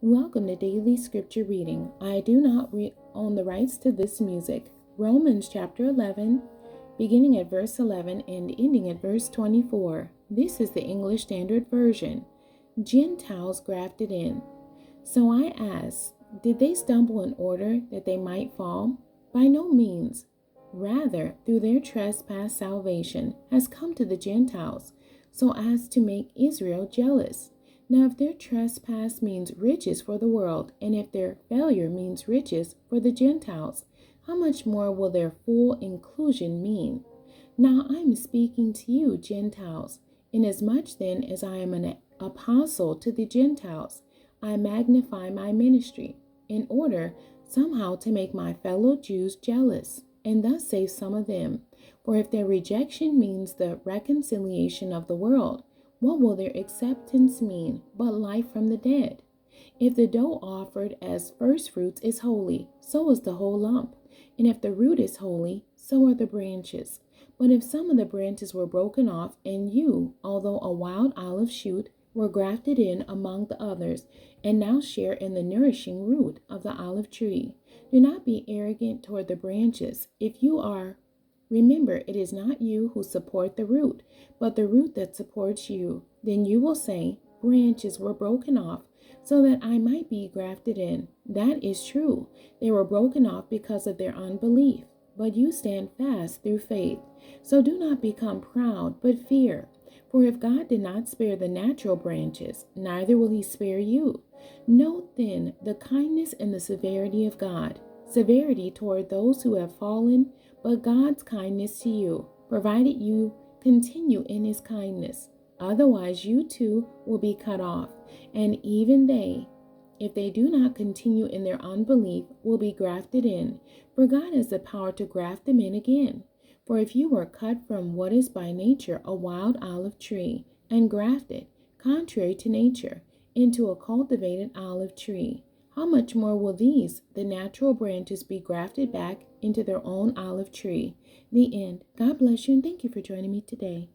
Welcome to Daily Scripture Reading. I do not own the rights to this music. Romans chapter 11, beginning at verse 11 and ending at verse 24. This is the English Standard Version. Gentiles grafted in. So I ask, did they stumble in order that they might fall? By no means. Rather, through their trespass, salvation has come to the Gentiles, so as to make Israel jealous. Now, if their trespass means riches for the world, and if their failure means riches for the Gentiles, how much more will their full inclusion mean? Now I am speaking to you, Gentiles, inasmuch then as I am an apostle to the Gentiles, I magnify my ministry, in order somehow to make my fellow Jews jealous, and thus save some of them. For if their rejection means the reconciliation of the world, what will their acceptance mean but life from the dead? If the dough offered as first fruits is holy, so is the whole lump. And if the root is holy, so are the branches. But if some of the branches were broken off, and you, although a wild olive shoot, were grafted in among the others, and now share in the nourishing root of the olive tree, do not be arrogant toward the branches. If you are, remember, it is not you who support the root, but the root that supports you. Then you will say, branches were broken off, so that I might be grafted in. That is true. They were broken off because of their unbelief, but you stand fast through faith. So do not become proud, but fear. For if God did not spare the natural branches, neither will he spare you. Note then the kindness and the severity of God. Severity toward those who have fallen, but God's kindness to you, provided you continue in his kindness. Otherwise you too will be cut off, and even they, if they do not continue in their unbelief, will be grafted in, for God has the power to graft them in again. For if you were cut from what is by nature a wild olive tree, and grafted, contrary to nature, into a cultivated olive tree, how much more will these, the natural branches, be grafted back into their own olive tree? The end. God bless you, and thank you for joining me today.